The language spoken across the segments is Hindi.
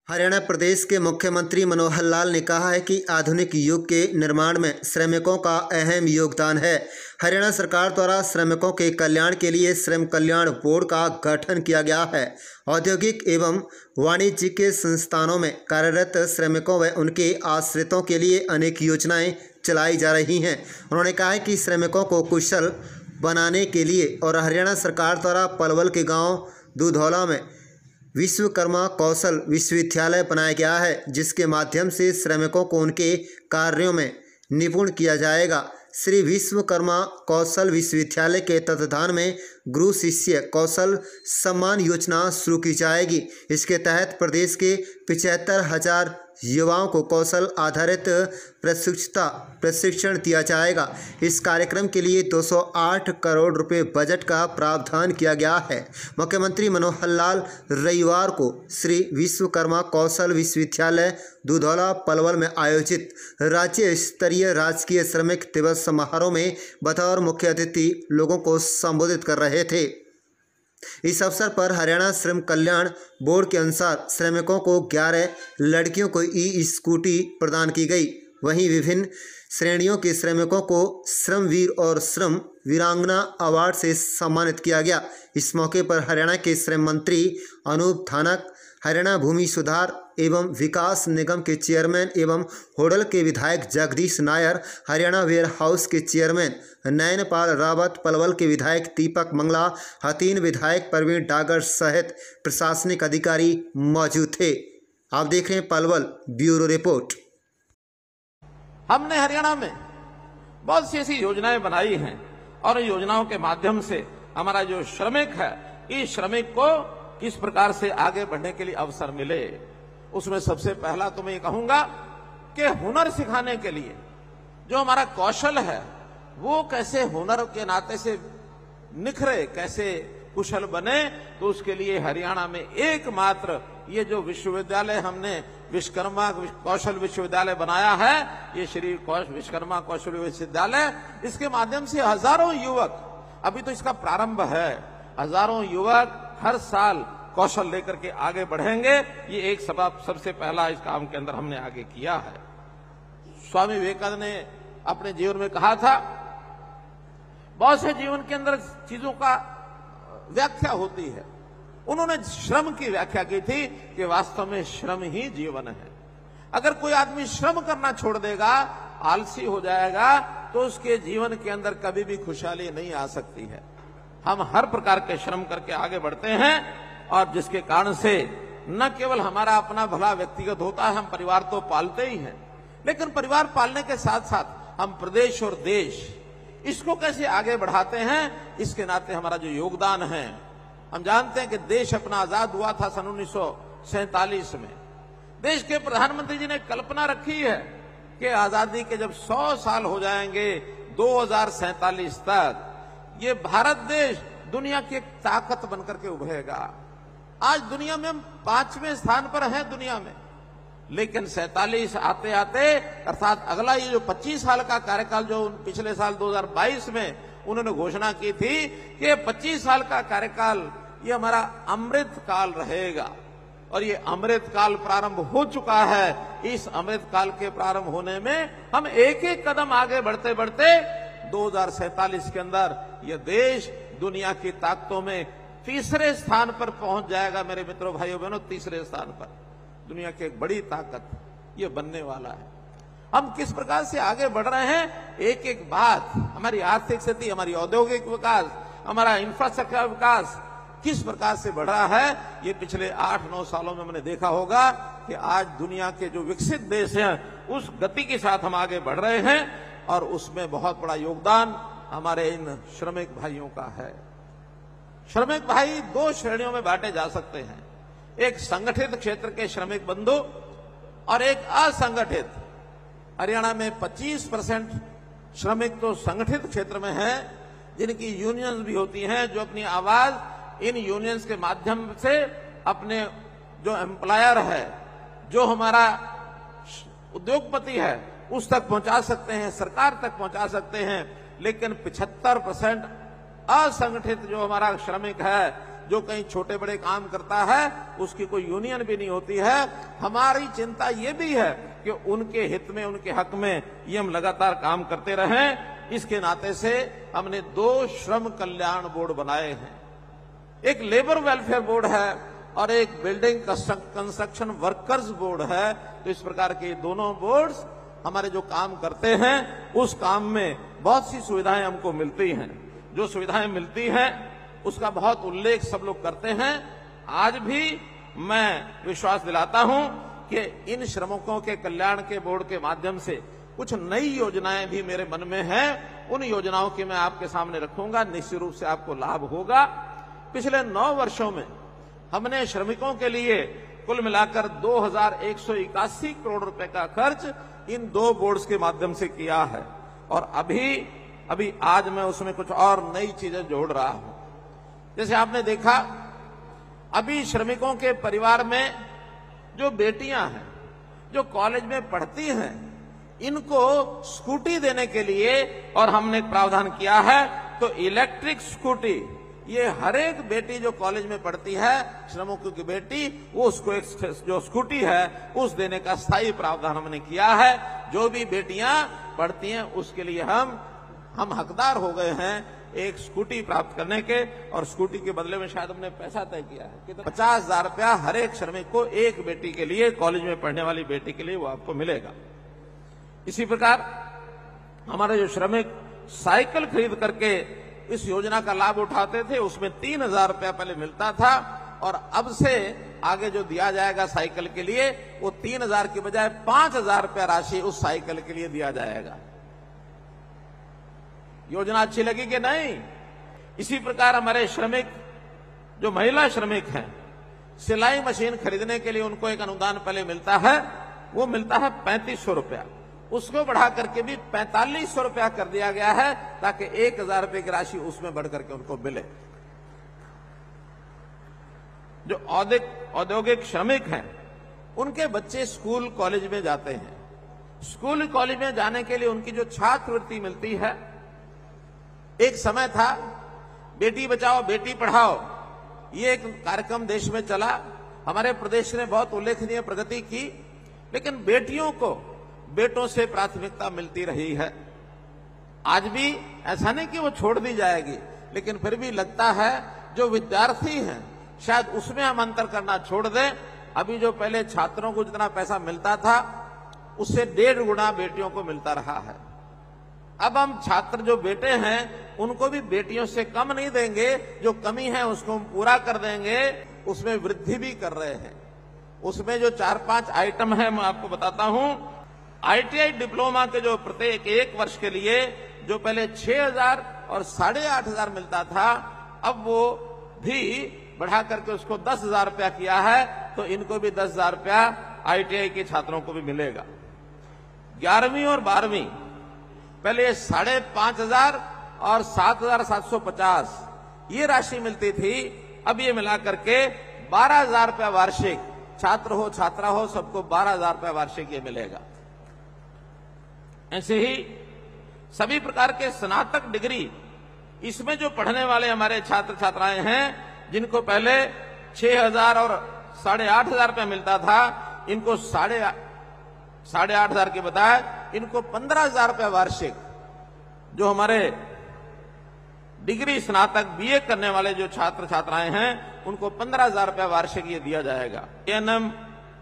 हरियाणा प्रदेश के मुख्यमंत्री मनोहर लाल ने कहा है कि आधुनिक युग के निर्माण में श्रमिकों का अहम योगदान है। हरियाणा सरकार द्वारा श्रमिकों के कल्याण के लिए श्रम कल्याण बोर्ड का गठन किया गया है। औद्योगिक एवं वाणिज्यिक संस्थानों में कार्यरत श्रमिकों व उनके आश्रितों के लिए अनेक योजनाएं चलाई जा रही हैं। उन्होंने कहा है कि श्रमिकों को कुशल बनाने के लिए और हरियाणा सरकार द्वारा पलवल के गाँव दुधौला में विश्वकर्मा कौशल विश्वविद्यालय बनाया गया है, जिसके माध्यम से श्रमिकों को उनके कार्यों में निपुण किया जाएगा। श्री विश्वकर्मा कौशल विश्वविद्यालय के तत्वाधान में गुरु शिष्य कौशल सम्मान योजना शुरू की जाएगी। इसके तहत प्रदेश के 75,000 युवाओं को कौशल आधारित प्रशिक्षण दिया जाएगा। इस कार्यक्रम के लिए 208 करोड़ रुपए बजट का प्रावधान किया गया है। मुख्यमंत्री मनोहर लाल रविवार को श्री विश्वकर्मा कौशल विश्वविद्यालय दुधौला पलवल में आयोजित राज्य स्तरीय राजकीय श्रमिक दिवस समारोह में बतौर मुख्य अतिथि लोगों को संबोधित कर रहे थे। इस अवसर पर हरियाणा श्रम कल्याण बोर्ड के अनुसार श्रमिकों को 11 लड़कियों को ई-स्कूटी प्रदान की गई। वहीं विभिन्न श्रेणियों के श्रमिकों को श्रमवीर और श्रम वीरांगना अवार्ड से सम्मानित किया गया। इस मौके पर हरियाणा के श्रम मंत्री अनूप धानक, हरियाणा भूमि सुधार एवं विकास निगम के चेयरमैन एवं होडल के विधायक जगदीश नायर, हरियाणा वेयर हाउस के चेयरमैन नयनपाल रावत, पलवल के विधायक दीपक मंगला, हथीन विधायक प्रवीण डागर सहित प्रशासनिक अधिकारी मौजूद थे। आप देख रहे हैं पलवल ब्यूरो रिपोर्ट। हमने हरियाणा में बहुत सी ऐसी योजनाएं बनाई हैं और इन योजनाओं के माध्यम से हमारा जो श्रमिक है, इस श्रमिक को किस प्रकार से आगे बढ़ने के लिए अवसर मिले। उसमें सबसे पहला तो मैं ये कहूंगा कि हुनर सिखाने के लिए जो हमारा कौशल है वो कैसे हुनर के नाते से निखरे, कैसे कुशल बने, तो उसके लिए हरियाणा में एकमात्र ये जो विश्वविद्यालय हमने विश्वकर्मा कौशल विश्वविद्यालय बनाया है, ये श्री विश्वकर्मा कौशल विश्वविद्यालय, इसके माध्यम से हजारों युवक, अभी तो इसका प्रारंभ है, हजारों युवक हर साल कौशल लेकर के आगे बढ़ेंगे। ये एक सबसे पहला इस काम के अंदर हमने आगे किया है। स्वामी विवेकानंद ने अपने जीवन में कहा था, बहुत से जीवन के अंदर चीजों का व्याख्या होती है। उन्होंने श्रम की व्याख्या की थी कि वास्तव में श्रम ही जीवन है। अगर कोई आदमी श्रम करना छोड़ देगा, आलसी हो जाएगा, तो उसके जीवन के अंदर कभी भी खुशहाली नहीं आ सकती है। हम हर प्रकार के श्रम करके आगे बढ़ते हैं और जिसके कारण से न केवल हमारा अपना भला व्यक्तिगत होता है, हम परिवार तो पालते ही हैं, लेकिन परिवार पालने के साथ साथ हम प्रदेश और देश इसको कैसे आगे बढ़ाते हैं, इसके नाते हमारा जो योगदान है। हम जानते हैं कि देश अपना आजाद हुआ था सन 1947 में। देश के प्रधानमंत्री जी ने कल्पना रखी है कि आजादी के जब 100 साल हो जाएंगे 2047 तक, ये भारत देश दुनिया की एक ताकत बनकर के उभरेगा। आज दुनिया में हम 5वें स्थान पर हैं दुनिया में, लेकिन 47 आते आते, अर्थात अगला ये जो 25 साल का कार्यकाल जो पिछले साल 2022 में उन्होंने घोषणा की थी कि 25 साल का कार्यकाल ये हमारा अमृत काल रहेगा, और ये अमृत काल प्रारंभ हो चुका है। इस अमृत काल के प्रारंभ होने में हम एक एक कदम आगे बढ़ते बढ़ते 2047 के अंदर यह देश दुनिया की ताकतों में तीसरे स्थान पर पहुंच जाएगा। मेरे मित्रों, भाइयों बहनों, तीसरे स्थान पर दुनिया की एक बड़ी ताकत ये बनने वाला है। हम किस प्रकार से आगे बढ़ रहे हैं, एक एक बात, हमारी आर्थिक स्थिति, हमारी औद्योगिक विकास, हमारा इंफ्रास्ट्रक्चर विकास किस प्रकार से बढ़ रहा है, ये पिछले 8-9 सालों में हमने देखा होगा कि आज दुनिया के जो विकसित देश हैं उस गति के साथ हम आगे बढ़ रहे हैं, और उसमें बहुत बड़ा योगदान हमारे इन श्रमिक भाइयों का है। श्रमिक भाई 2 श्रेणियों में बांटे जा सकते हैं, एक संगठित क्षेत्र के श्रमिक बंधु और एक असंगठित। हरियाणा में 25% श्रमिक तो संगठित क्षेत्र में हैं, जिनकी यूनियंस भी होती हैं, जो अपनी आवाज इन यूनियंस के माध्यम से अपने जो एम्प्लॉयर है, जो हमारा उद्योगपति है, उस तक पहुंचा सकते हैं, सरकार तक पहुंचा सकते हैं। लेकिन 75% असंगठित जो हमारा श्रमिक है, जो कहीं छोटे बड़े काम करता है उसकी कोई यूनियन भी नहीं होती है। हमारी चिंता ये भी है कि उनके हित में, उनके हक में ये हम लगातार काम करते रहें। इसके नाते से हमने 2 श्रम कल्याण बोर्ड बनाए हैं, एक लेबर वेलफेयर बोर्ड है और एक बिल्डिंग कंस्ट्रक्शन वर्कर्स बोर्ड है। तो इस प्रकार के दोनों बोर्ड्स हमारे जो काम करते हैं उस काम में बहुत सी सुविधाएं हमको मिलती हैं। जो सुविधाएं मिलती हैं उसका बहुत उल्लेख सब लोग करते हैं। आज भी मैं विश्वास दिलाता हूं कि इन श्रमिकों के कल्याण के बोर्ड के माध्यम से कुछ नई योजनाएं भी मेरे मन में हैं। उन योजनाओं की मैं आपके सामने रखूंगा, निश्चित रूप से आपको लाभ होगा। पिछले 9 वर्षों में हमने श्रमिकों के लिए कुल मिलाकर 2181 करोड़ रुपए का खर्च इन 2 बोर्ड्स के माध्यम से किया है। और अभी आज मैं उसमें कुछ और नई चीजें जोड़ रहा हूं। जैसे आपने देखा, अभी श्रमिकों के परिवार में जो बेटियां हैं, जो कॉलेज में पढ़ती हैं, इनको स्कूटी देने के लिए और हमने एक प्रावधान किया है। तो इलेक्ट्रिक स्कूटी ये हर एक बेटी जो कॉलेज में पढ़ती है, श्रमिकों की बेटी, वो उसको एक जो स्कूटी है उस देने का स्थायी प्रावधान हमने किया है। जो भी बेटियां पढ़ती हैं उसके लिए हम हकदार हो गए हैं एक स्कूटी प्राप्त करने के। और स्कूटी के बदले में शायद हमने पैसा तय किया है कि 50,000 रुपया हर एक श्रमिक को, एक बेटी के लिए, कॉलेज में पढ़ने वाली बेटी के लिए वो आपको मिलेगा। इसी प्रकार हमारे जो श्रमिक साइकिल खरीद करके इस योजना का लाभ उठाते थे, उसमें 3,000 रुपया पहले मिलता था और अब से आगे जो दिया जाएगा साइकिल के लिए वो 3,000 की बजाय 5,000 रुपया राशि उस साइकिल के लिए दिया जाएगा। योजना अच्छी लगी कि नहीं? इसी प्रकार हमारे श्रमिक, जो महिला श्रमिक हैं, सिलाई मशीन खरीदने के लिए उनको एक अनुदान पहले मिलता है, वो मिलता है 3500 रुपया। उसको बढ़ा करके भी 4500 रुपया कर दिया गया है ताकि 1,000 रुपये की राशि उसमें बढ़ करके उनको मिले। जो औद्योगिक श्रमिक हैं उनके बच्चे स्कूल कॉलेज में जाते हैं। स्कूल कॉलेज में जाने के लिए उनकी जो छात्रवृत्ति मिलती है, एक समय था बेटी बचाओ बेटी पढ़ाओ, ये एक कार्यक्रम देश में चला। हमारे प्रदेश ने बहुत उल्लेखनीय प्रगति की, लेकिन बेटियों को बेटों से प्राथमिकता मिलती रही है। आज भी ऐसा नहीं कि वो छोड़ दी जाएगी, लेकिन फिर भी लगता है जो विद्यार्थी हैं शायद उसमें हम अंतर करना छोड़ दें। अभी जो पहले छात्रों को जितना पैसा मिलता था उससे 1.5 गुना बेटियों को मिलता रहा है। अब हम छात्र जो बेटे हैं उनको भी बेटियों से कम नहीं देंगे, जो कमी है उसको हम पूरा कर देंगे, उसमें वृद्धि भी कर रहे हैं। उसमें जो 4-5 आइटम है मैं आपको बताता हूं। ITI डिप्लोमा के जो प्रत्येक 1 वर्ष के लिए जो पहले 6,000 और 8,500 मिलता था, अब वो भी बढ़ा करके उसको 10,000 रुपया किया है। तो इनको भी 10,000 रुपया ITI के छात्रों को भी मिलेगा। 11वीं और 12वीं पहले 5,500 और 7,750 ये राशि मिलती थी, अब ये मिला करके 12,000 रुपया वार्षिक, छात्र हो छात्रा हो सबको 12,000 रुपया वार्षिक ये मिलेगा। ऐसे ही सभी प्रकार के स्नातक डिग्री, इसमें जो पढ़ने वाले हमारे छात्र छात्राएं हैं जिनको पहले 6,000 और 8,500 रुपया मिलता था, इनको 8,500 के बजाय इनको 15,000 रुपया वार्षिक, जो हमारे डिग्री स्नातक BA करने वाले जो छात्र छात्राएं हैं उनको 15,000 रुपया वार्षिक ये दिया जाएगा। ANM,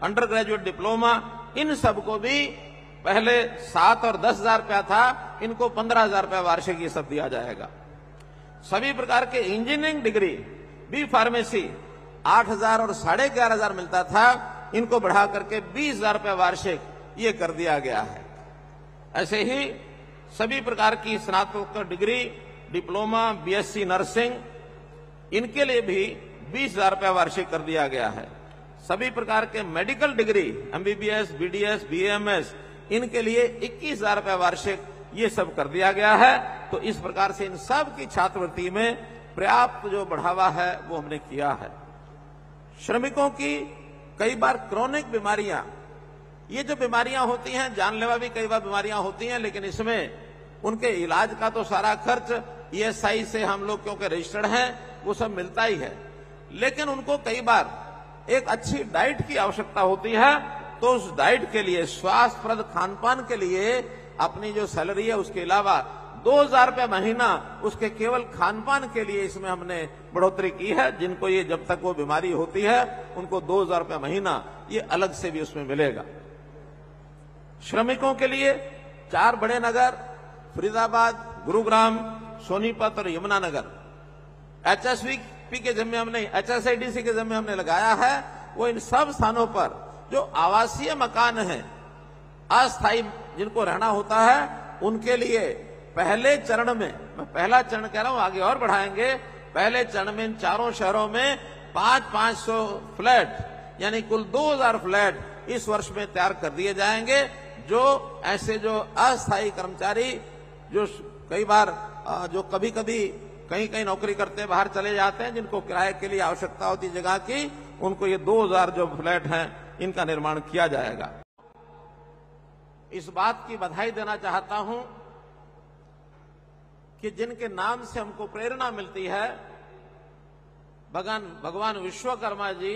अंडर ग्रेजुएट डिप्लोमा, इन सबको भी पहले 7 और 10,000 रुपया था, इनको 15,000 रुपया वार्षिक ये सब दिया जाएगा। सभी प्रकार के इंजीनियरिंग डिग्री, B फार्मेसी 8,000 और 11,500 मिलता था, इनको बढ़ा करके 20,000 रुपया वार्षिक ये कर दिया गया है। ऐसे ही सभी प्रकार की स्नातकोत्तर डिग्री, डिप्लोमा, BSc नर्सिंग, इनके लिए भी 20,000 रुपया वार्षिक कर दिया गया है। सभी प्रकार के medical degree, MBBS, BDS, BAMS, इनके लिए 21,000 रुपया वार्षिक ये सब कर दिया गया है। तो इस प्रकार से इन सब की छात्रवृत्ति में पर्याप्त जो बढ़ावा है वो हमने किया है। श्रमिकों की कई बार क्रोनिक बीमारियां, ये जो बीमारियां होती हैं, जानलेवा भी कई बार बीमारियां होती हैं, लेकिन इसमें उनके इलाज का तो सारा खर्च ESI से हम लोग क्योंकि रजिस्टर्ड हैं वो सब मिलता ही है। लेकिन उनको कई बार एक अच्छी डाइट की आवश्यकता होती है, तो उस डाइट के लिए, स्वास्थ्यप्रद खानपान के लिए अपनी जो सैलरी है उसके अलावा 2,000 रुपये महीना उसके केवल खानपान के लिए इसमें हमने बढ़ोतरी की है। जिनको ये जब तक वो बीमारी होती है उनको 2,000 रुपये महीना ये अलग से भी उसमें मिलेगा। श्रमिकों के लिए 4 बड़े नगर फरीदाबाद, गुरुग्राम, सोनीपत और यमुनानगर HSVP के जिम्मे हमने, HSIDC के जिम्मे हमने लगाया है। वो इन सब स्थानों पर जो आवासीय मकान हैं, अस्थायी जिनको रहना होता है, उनके लिए पहले चरण में, मैं पहला चरण कह रहा हूं, आगे और बढ़ाएंगे, पहले चरण में इन चारों शहरों में 500 फ्लैट यानी कुल 2,000 फ्लैट इस वर्ष में तैयार कर दिए जाएंगे। जो ऐसे जो अस्थायी कर्मचारी जो कई बार जो कभी कभी कहीं कहीं नौकरी करते बाहर चले जाते हैं, जिनको किराए के लिए आवश्यकता होती जगह की, उनको ये 2,000 जो फ्लैट हैं इनका निर्माण किया जाएगा। इस बात की बधाई देना चाहता हूं कि जिनके नाम से हमको प्रेरणा मिलती है, भगवान विश्वकर्मा जी,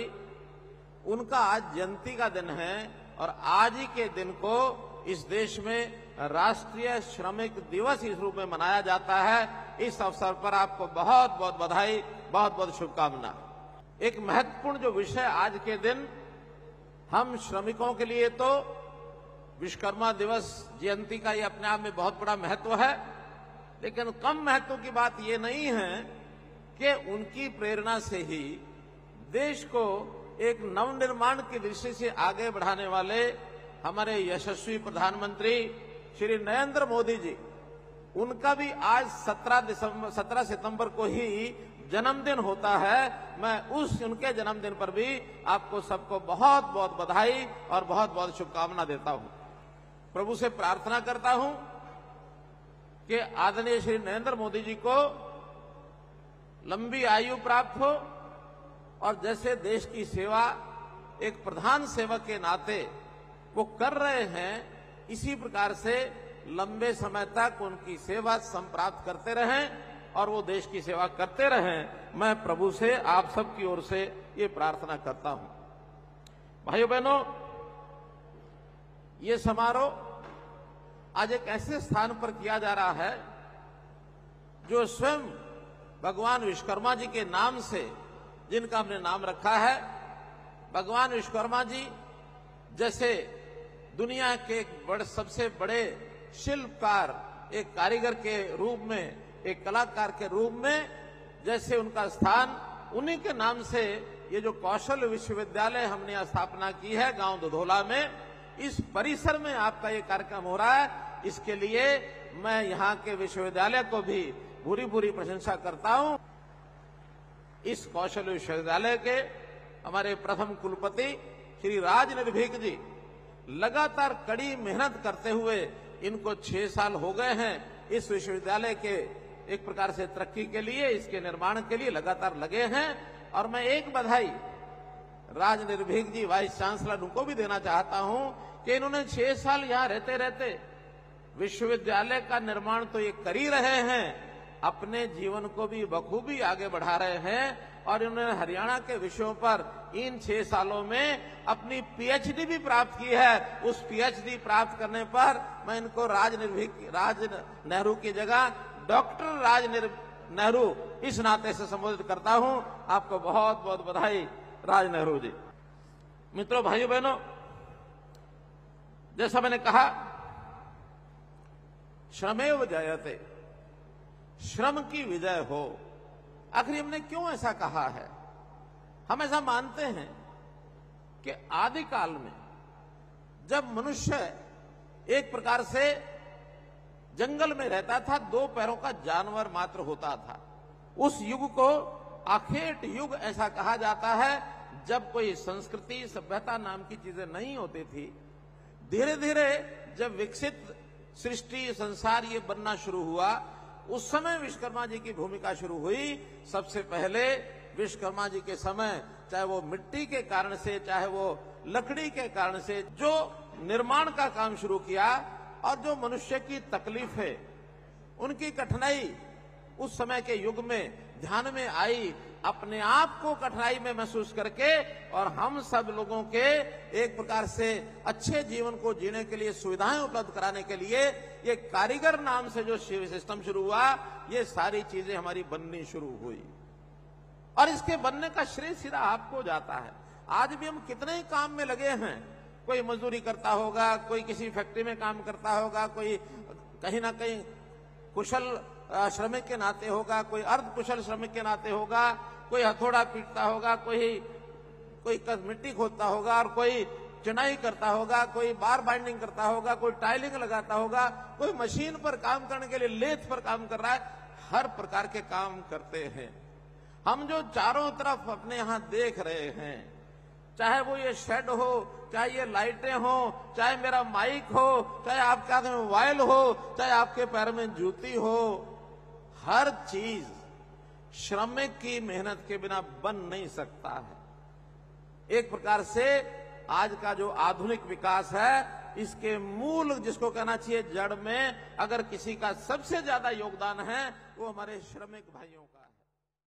उनका आज जयंती का दिन है और आज ही के दिन को इस देश में राष्ट्रीय श्रमिक दिवस इस रूप में मनाया जाता है। इस अवसर पर आपको बहुत बहुत बधाई, बहुत बहुत शुभकामना। एक महत्वपूर्ण जो विषय आज के दिन हम श्रमिकों के लिए, तो विश्वकर्मा दिवस जयंती का ये अपने आप में बहुत बड़ा महत्व है, लेकिन कम महत्व की बात ये नहीं है कि उनकी प्रेरणा से ही देश को एक नवनिर्माण की दृष्टि से आगे बढ़ाने वाले हमारे यशस्वी प्रधानमंत्री श्री नरेंद्र मोदी जी, उनका भी आज 17 सितंबर को ही जन्मदिन होता है। मैं उनके जन्मदिन पर भी आपको सबको बहुत बहुत बधाई और बहुत बहुत शुभकामना देता हूं। प्रभु से प्रार्थना करता हूं कि आदरणीय श्री नरेंद्र मोदी जी को लंबी आयु प्राप्त हो और जैसे देश की सेवा एक प्रधान सेवक के नाते वो कर रहे हैं, इसी प्रकार से लंबे समय तक उनकी सेवा संप्राप्त करते रहें और वो देश की सेवा करते रहें। मैं प्रभु से, आप सब की ओर से ये प्रार्थना करता हूं। भाइयों बहनों, ये समारोह आज एक ऐसे स्थान पर किया जा रहा है जो स्वयं भगवान विश्वकर्मा जी के नाम से, जिनका हमने नाम रखा है। भगवान विश्वकर्मा जी जैसे दुनिया के सबसे बड़े शिल्पकार, एक कारीगर के रूप में, एक कलाकार के रूप में, जैसे उनका स्थान, उन्हीं के नाम से ये जो कौशल विश्वविद्यालय हमने स्थापना की है गांव दुधौला में, इस परिसर में आपका ये कार्यक्रम हो रहा है। इसके लिए मैं यहाँ के विश्वविद्यालय को भी भूरी भूरी प्रशंसा करता हूं। इस कौशल विश्वविद्यालय के हमारे प्रथम कुलपति श्री राज निर्भीक जी लगातार कड़ी मेहनत करते हुए, इनको 6 साल हो गए हैं इस विश्वविद्यालय के एक प्रकार से तरक्की के लिए, इसके निर्माण के लिए लगातार लगे हैं। और मैं एक बधाई राज निर्भीक जी वाइस चांसलर उनको भी देना चाहता हूं कि इन्होंने 6 साल यहां रहते रहते विश्वविद्यालय का निर्माण तो ये कर ही रहे हैं, अपने जीवन को भी बखूबी आगे बढ़ा रहे हैं। और इन्होंने हरियाणा के विषयों पर इन 6 सालों में अपनी PhD भी प्राप्त की है। उस PhD प्राप्त करने पर मैं इनको राज नेहरू की जगह डॉक्टर राज नेहरू इस नाते से संबोधित करता हूं। आपको बहुत बहुत बधाई राज नेहरू जी। मित्रों, भाइयों बहनों, जैसा मैंने कहा, श्रमेव जयते, श्रम की विजय हो। आखिर हमने क्यों ऐसा कहा है? हम ऐसा मानते हैं कि आदिकाल में जब मनुष्य एक प्रकार से जंगल में रहता था, 2 पैरों का जानवर मात्र होता था, उस युग को आखेट युग ऐसा कहा जाता है, जब कोई संस्कृति सभ्यता नाम की चीजें नहीं होती थी। धीरे धीरे जब विकसित सृष्टि संसार ये बनना शुरू हुआ, उस समय विश्वकर्मा जी की भूमिका शुरू हुई। सबसे पहले विश्वकर्मा जी के समय, चाहे वो मिट्टी के कारण से, चाहे वो लकड़ी के कारण से, जो निर्माण का काम शुरू किया और जो मनुष्य की तकलीफ है, उनकी कठिनाई उस समय के युग में ध्यान में आई अपने आप को कठिनाई में महसूस करके और हम सब लोगों के एक प्रकार से अच्छे जीवन को जीने के लिए सुविधाएं उपलब्ध कराने के लिए ये कारीगर नाम से जो सिस्टम शुरू हुआ, ये सारी चीजें हमारी बननी शुरू हुई और इसके बनने का श्रेय सीधा आपको जाता है। आज भी हम कितने ही काम में लगे हैं, कोई मजदूरी करता होगा, कोई किसी फैक्ट्री में काम करता होगा, कोई कहीं ना कहीं कुशल श्रमिक के नाते होगा, कोई अर्ध कुशल श्रमिक के नाते होगा, कोई हथौड़ा पीटता होगा, कोई मिट्टी खोदता होगा और कोई चुनाई करता होगा, कोई बार बाइंडिंग करता होगा, कोई टाइलिंग लगाता होगा, कोई मशीन पर काम करने के लिए लेथ पर काम कर रहा है। हर प्रकार के काम करते हैं। हम जो चारों तरफ अपने यहां देख रहे हैं, चाहे वो ये शेड हो, चाहे ये लाइटें हो, चाहे मेरा माइक हो, चाहे आपके हाथ में मोबाइल हो, चाहे आपके पैर में जूती हो, हर चीज श्रमिक की मेहनत के बिना बन नहीं सकता है। एक प्रकार से आज का जो आधुनिक विकास है, इसके मूल जिसको कहना चाहिए जड़ में अगर किसी का सबसे ज्यादा योगदान है वो हमारे श्रमिक भाइयों का है।